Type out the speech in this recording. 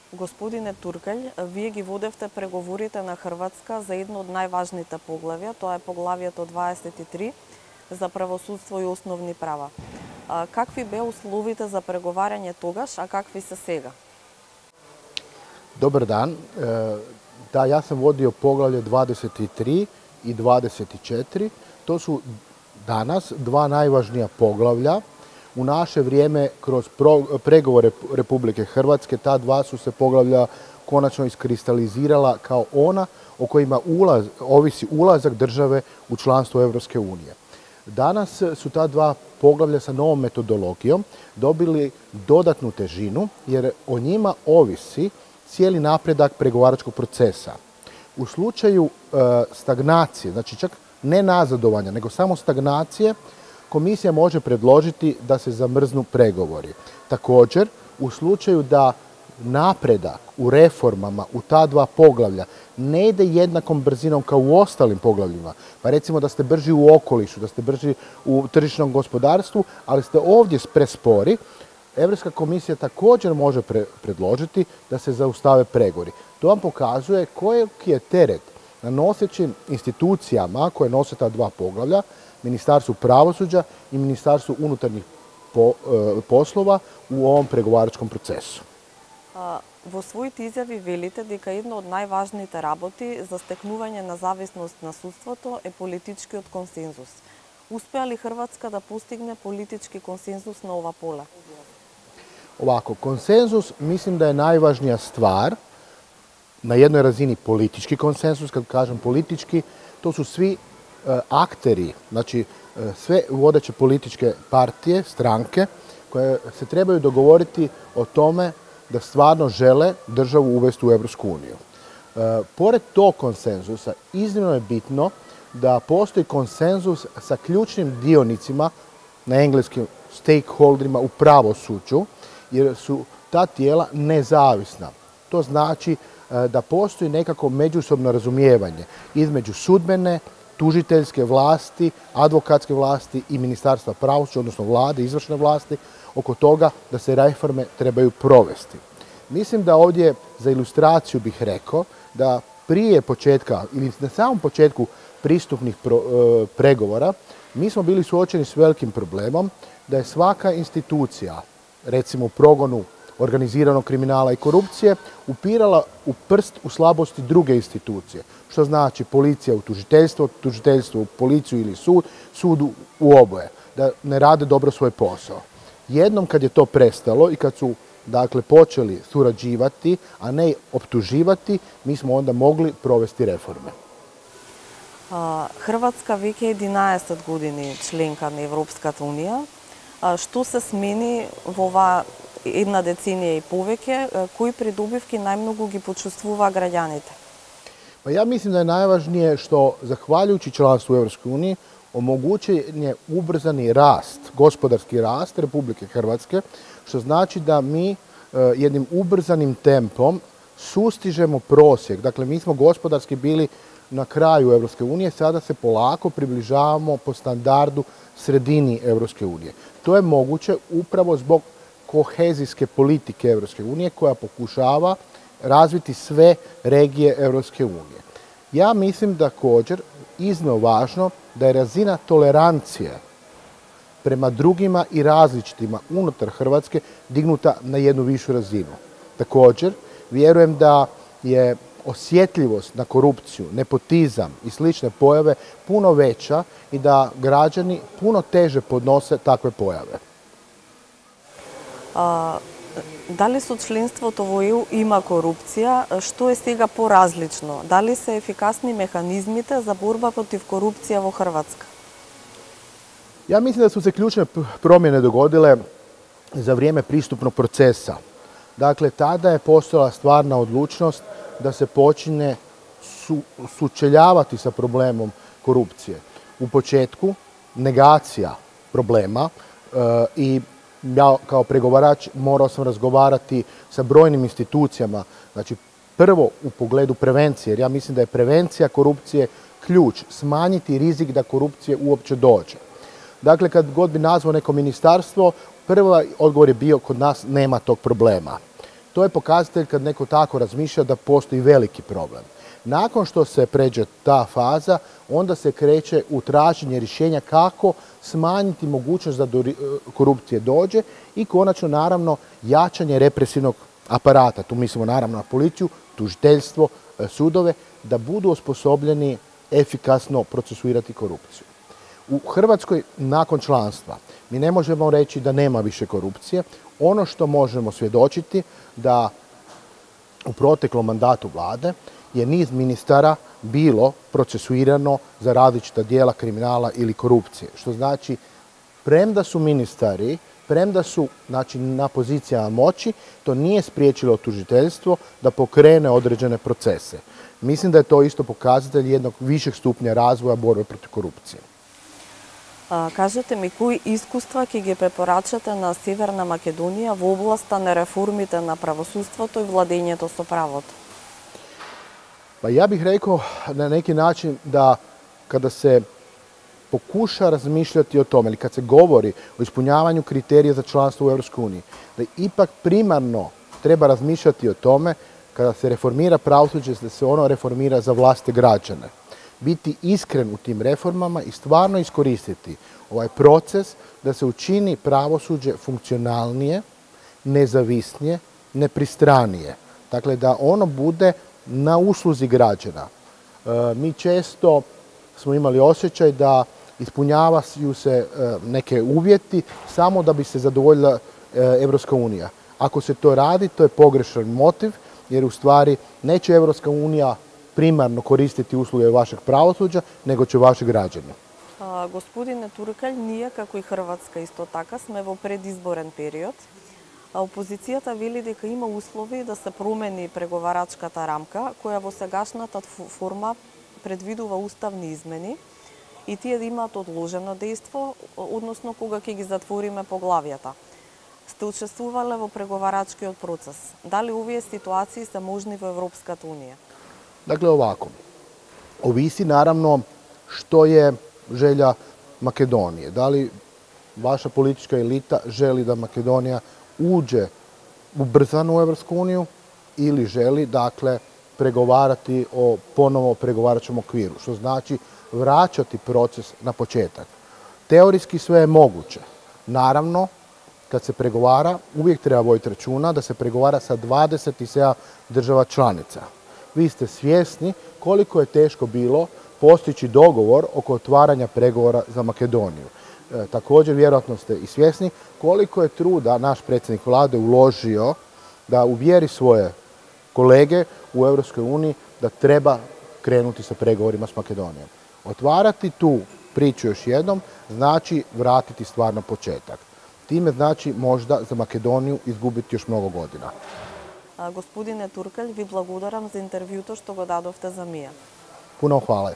Господине Туркалј, вие ги водевте преговорите на Хрватска за едно од најважните поглавја, тоа е поглавието 23 за правосудство и основни права. Какви беа условите за преговарање тогаш, а какви се сега? Dobar dan. Da, ja sam vodio poglavlje 23 i 24. To su danas dva najvažnija poglavlja. U naše vrijeme, kroz pregovore Republike Hrvatske, ta dva su se poglavlja konačno iskristalizirala kao ona o kojima ovisi ulazak države u članstvo Europske unije. Danas su ta dva poglavlja sa novom metodologijom dobili dodatnu težinu jer o njima ovisi cijeli napredak pregovaračkog procesa. U slučaju stagnacije, znači čak ne nazadovanja, nego samo stagnacije, Komisija može predložiti da se zamrznu pregovori. Također, u slučaju da napredak u reformama u ta dva poglavlja ne ide jednakom brzinom kao u ostalim poglavljima, pa recimo da ste brži u okolišu, da ste brži u tržišnom gospodarstvu, ali ste ovdje prespori, Europska komisija također može predložiti da se zaustave pregovori. To vam pokazuje koliki je teret na nosećim institucijama koje nose ta dva poglavlja, Ministarstvu pravosuđa i Ministarstvu unutarnjih poslova u ovom pregovaračkom procesu. Во своите изјави велите дека едно од најважните работи за стекнување на зависност на судството е политичкиот консензус. Успеа ли Хрватска да постигне политички консензус на ова поле? Ovako, konsenzus mislim da je najvažnija stvar na jednoj razini politički konsenzus. Kad kažem politički, to su svi akteri, znači sve vodeće političke partije, stranke, koje se trebaju dogovoriti o tome da stvarno žele državu uvesti u Europsku uniju. Pored tog konsenzusa, iznimno je bitno da postoji konsenzus sa ključnim dionicima, na engleskim stakeholderima u pravosuđu, jer su ta tijela nezavisna. To znači da postoji nekako međusobno razumijevanje između sudbene, tužiteljske vlasti, advokatske vlasti i Ministarstva pravosuđa, odnosno vlade, izvršne vlasti, oko toga da se reforme trebaju provesti. Mislim da ovdje za ilustraciju bih rekao da prije početka ili na samom početku pristupnih pregovora mi smo bili suočeni s velikim problemom da je svaka institucija, recimo u progonu organiziranog kriminala i korupcije, upirala u prst u slabosti druge institucije. Što znači policija u tužiteljstvo, tužiteljstvo u policiju ili sud u oboje, da ne rade dobro svoj posao. Jednom kad je to prestalo i kad su počeli surađivati, a ne optuživati, mi smo onda mogli provesti reforme. Хрватска веќе 11 години членка на Европската унија. Што се смени во оваа една деценија и повеќе, кои придобивки најмногу ги почувствува граѓаните? Pa ja mislim da je najvažnije što, zahvaljujući članstvu u Europskoj uniji, omogućen je ubrzani rast, gospodarski rast Republike Hrvatske, što znači da mi jednim ubrzanim tempom sustižemo prosjek. Dakle, mi smo gospodarski bili na kraju Europske unije, sada se polako približavamo po standardu sredini Europske unije. To je moguće upravo zbog kohezijske politike Europske unije koja pokušava razviti sve regije Europske unije. Ja mislim također iznimno važno da je razina tolerancije prema drugima i različitima unutar Hrvatske dignuta na jednu višu razinu. Također, vjerujem da je osjetljivost na korupciju, nepotizam i slične pojave puno veća i da građani puno teže podnose takve pojave. Дали со членството во ЕУ има корупција? Што е сега поразлично? Дали се ефикасни механизмите за борба против корупција во Хрватска? Ja mislim da su se ključne promjene dogodile za vrijeme pristupnog procesa. Dakle, tada je postojala stvarna odlučnost da se počne sučeljavati sa problemom korupcije. U početku negacija problema i ja kao pregovarač morao sam razgovarati sa brojnim institucijama, znači prvo u pogledu prevencije, jer ja mislim da je prevencija korupcije ključ, smanjiti rizik da korupcije uopće dođe. Dakle, kad god bi nazvao neko ministarstvo, prvi odgovor je bio kod nas nema tog problema. to je pokazatelj kad neko tako razmišlja da postoji veliki problem. Nakon što se pređe ta faza, onda se kreće u traženje rješenja kako smanjiti mogućnost da do korupcije dođe i konačno naravno jačanje represivnog aparata. Tu mislimo naravno na policiju, tužiteljstvo, sudove, da budu osposobljeni efikasno procesuirati korupciju. U Hrvatskoj nakon članstva mi ne možemo reći da nema više korupcije. Ono što možemo svjedočiti da u proteklom mandatu vlade je niz ministara bilo procesuirano za različita djela kriminala ili korupcije. Što znači, premda su ministari, premda su na pozicijama moći, to nije spriječilo tužiteljstvo da pokrene određene procese. Mislim da je to isto pokazatelj jednog višeg stupnja razvoja borbe protiv korupcije. Кажете ми, кои искуства ќе ги препорачате на Северна Македонија во областа на реформите на правосудството и владењето со правото? Pa ja bih rekao na neki način da kada se pokuša razmišljati o tome ili kad se govori o ispunjavanju kriterija za članstvo u EU, da ipak primarno treba razmišljati o tome kada se reformira pravosuđe, da se ono reformira za vlastite građane. Biti iskren u tim reformama i stvarno iskoristiti ovaj proces da se učini pravosuđe funkcionalnije, nezavisnije, nepristranije. Dakle, da ono bude na usluzi građana. Mi često smo imali osjećaj da ispunjavaju se neke uvjeti samo da bi se zadovoljila Europska unija. Ako se to radi, to je pogrešan motiv, jer u stvari neće Europska unija primarno koristiti usluge vašeg pravosuđa, nego će vaši građani. Господине Туркалј, ние како и Хрватска исто така сме во предизборен период. Опозицијата вели дека има услови да се промени преговарачката рамка, која во сегашната форма предвидува уставни измени и тие да имаат одложено дејство, односно кога ќе ги затвориме поглавјата. Сте учествувале во преговарачкиот процес. Дали овие ситуации се можни во Европската унија? Dakle, ovako, ovisi naravno što je želja Makedonije. Da li vaša politička elita želi da Makedonija uđe ubrzano u Europsku uniju ili želi, dakle, pregovarati o ponovo pregovaračkom okviru, što znači vraćati proces na početak. Teorijski sve je moguće. Naravno, kad se pregovara, uvijek treba voditi računa da se pregovara sa 27 država članica. Vi ste svjesni koliko je teško bilo postići dogovor oko otvaranja pregovora za Makedoniju. Također, vjerojatno ste i svjesni koliko je truda naš predsjednik vlade uložio da uvjeri svoje kolege u Europskoj uniji da treba krenuti sa pregovorima s Makedonijom. Otvarati tu priču još jednom znači vratiti stvar na početak. Time znači možda za Makedoniju izgubiti još mnogo godina. Господине Туркалј, ви благодарам за интервјуто што го дадовте за МИА. Puno hvala.